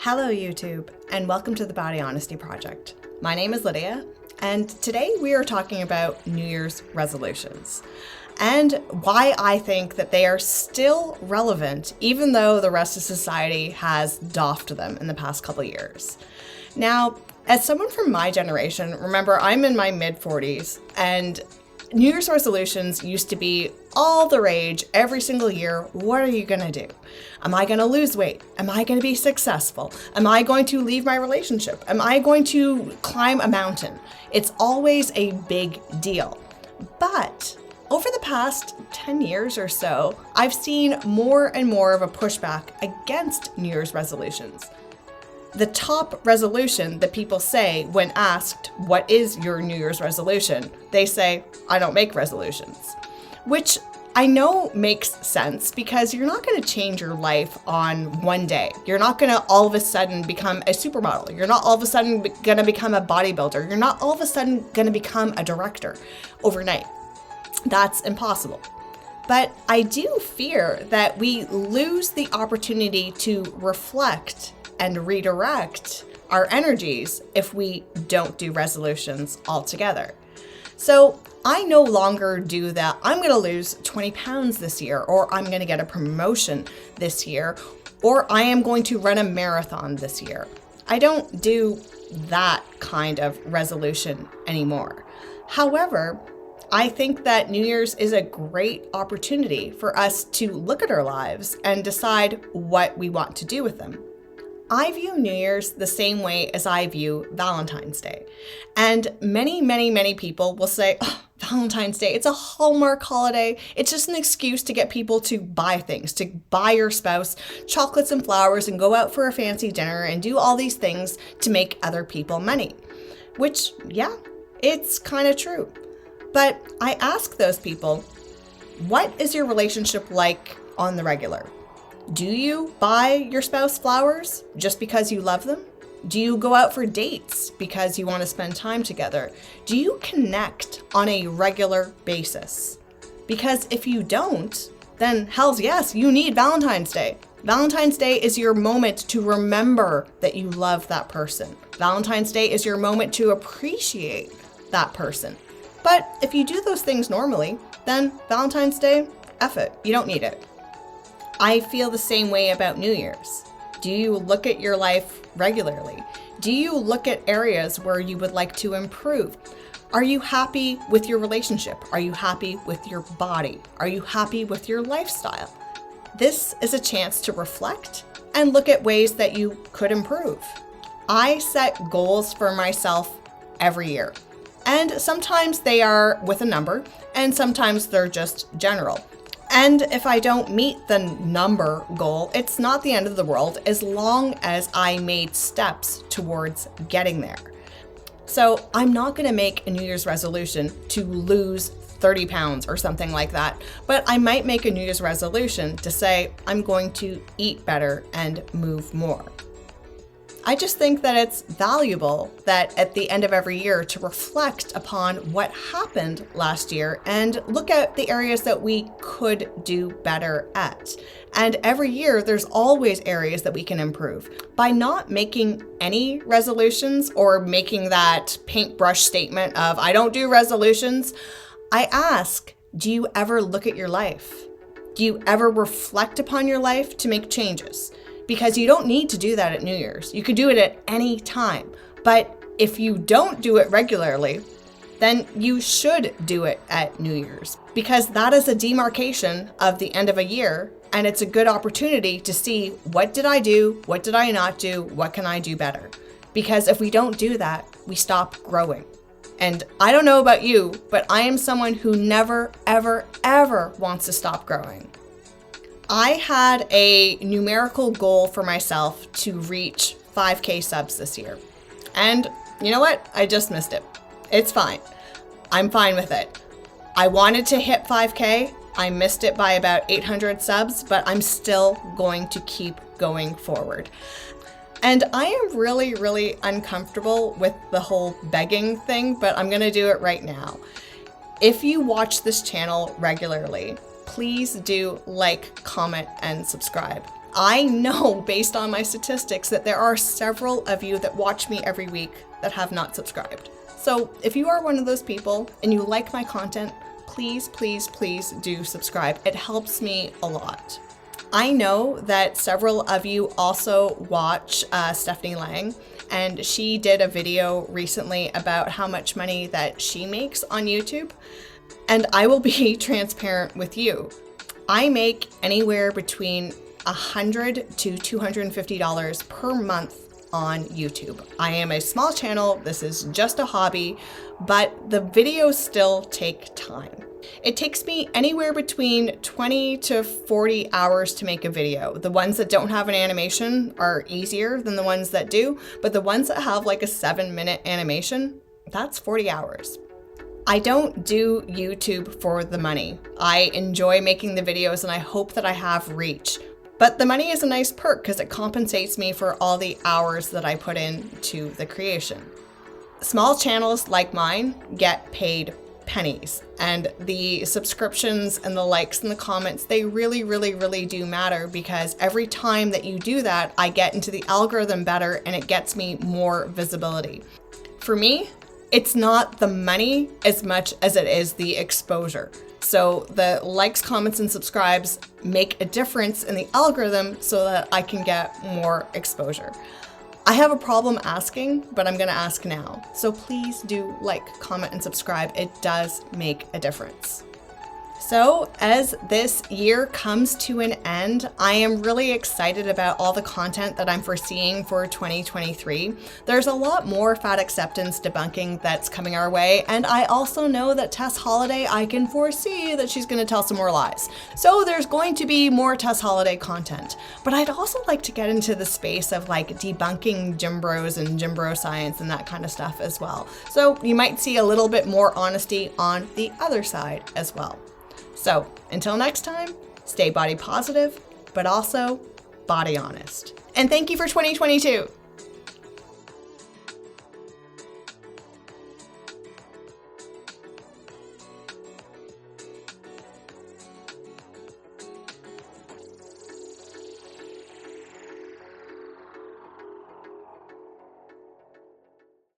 Hello YouTube, and welcome to the Body Honesty Project. My name is Lydia, and today we are talking about New Year's resolutions and why I think that they are still relevant even though the rest of society has doffed them in the past couple years. Now, as someone from my generation, remember I'm in my mid-40s, and New Year's resolutions used to be all the rage every single year. What are you gonna do? Am I gonna lose weight? Am I gonna be successful? Am I going to leave my relationship? Am I going to climb a mountain? It's always a big deal. But over the past 10 years or so, I've seen more and more of a pushback against New Year's resolutions. The top resolution that people say when asked, what is your New Year's resolution? They say, I don't make resolutions, which I know makes sense because you're not going to change your life on one day. You're not going to all of a sudden become a supermodel. You're not all of a sudden going to become a bodybuilder. You're not all of a sudden going to become a director overnight. That's impossible. But I do fear that we lose the opportunity to reflect and redirect our energies if we don't do resolutions altogether. So I no longer do that. I'm going to lose 20 pounds this year, or I'm going to get a promotion this year, or I am going to run a marathon this year. I don't do that kind of resolution anymore. However, I think that New Year's is a great opportunity for us to look at our lives and decide what we want to do with them. I view New Year's the same way as I view Valentine's Day. And many people will say, oh, Valentine's Day, it's a Hallmark holiday. It's just an excuse to get people to buy things, to buy your spouse chocolates and flowers and go out for a fancy dinner and do all these things to make other people money. Which, yeah, it's kind of true. But I ask those people, what is your relationship like on the regular? Do you buy your spouse flowers just because you love them? Do you go out for dates because you want to spend time together? Do you connect on a regular basis? Because if you don't, then hells yes, you need Valentine's Day. Valentine's Day is your moment to remember that you love that person. Valentine's Day is your moment to appreciate that person. But if you do those things normally, then Valentine's Day, F it, you don't need it. I feel the same way about New Year's. Do you look at your life regularly? Do you look at areas where you would like to improve? Are you happy with your relationship? Are you happy with your body? Are you happy with your lifestyle? This is a chance to reflect and look at ways that you could improve. I set goals for myself every year. And sometimes they are with a number, and sometimes they're just general. And if I don't meet the number goal, it's not the end of the world as long as I made steps towards getting there. So I'm not going to make a New Year's resolution to lose 30 pounds or something like that, but I might make a New Year's resolution to say I'm going to eat better and move more. I just think that it's valuable that at the end of every year to reflect upon what happened last year and look at the areas that we could do better at. And every year, there's always areas that we can improve. By not making any resolutions or making that paintbrush statement of, I don't do resolutions, I ask, do you ever look at your life? Do you ever reflect upon your life to make changes? Because you don't need to do that at New Year's. You could do it at any time. But if you don't do it regularly, then you should do it at New Year's. Because that is a demarcation of the end of a year. And it's a good opportunity to see, what did I do? What did I not do? What can I do better? Because if we don't do that, we stop growing. And I don't know about you, but I am someone who never, ever wants to stop growing. I had a numerical goal for myself to reach 5K subs this year. And you know what? I just missed it. It's fine. I'm fine with it. I wanted to hit 5K. I missed it by about 800 subs, but I'm still going to keep going forward. And I am really uncomfortable with the whole begging thing, but I'm going to do it right now. If you watch this channel regularly, please do like, comment, and subscribe. I know based on my statistics that there are several of you that watch me every week that have not subscribed. So if you are one of those people and you like my content, please, please, please do subscribe. It helps me a lot. I know that several of you also watch Stephanie Lang, and she did a video recently about how much money that she makes on YouTube. And I will be transparent with you. I make anywhere between $100 to $250 per month on YouTube. I am a small channel, this is just a hobby, but the videos still take time. It takes me anywhere between 20 to 40 hours to make a video. The ones that don't have an animation are easier than the ones that do, but the ones that have like a 7-minute animation, that's 40 hours. I don't do YouTube for the money. I enjoy making the videos and I hope that I have reach. But the money is a nice perk because it compensates me for all the hours that I put into the creation. Small channels like mine get paid pennies, and the subscriptions and the likes and the comments, they really, really, really do matter, because every time that you do that, I get into the algorithm better and it gets me more visibility. For me, it's not the money as much as it is the exposure. So the likes, comments, and subscribes make a difference in the algorithm so that I can get more exposure. I have a problem asking, but I'm gonna ask now. So please do like, comment, and subscribe. It does make a difference. So as this year comes to an end, I am really excited about all the content that I'm foreseeing for 2023. There's a lot more fat acceptance debunking that's coming our way, and I also know that Tess Holliday, I can foresee that she's gonna tell some more lies. So there's going to be more Tess Holliday content. But I'd also like to get into the space of like debunking gym bros and gym bro science and that kind of stuff as well. So you might see a little bit more honesty on the other side as well. So until next time, stay body positive, but also body honest. And thank you for 2022.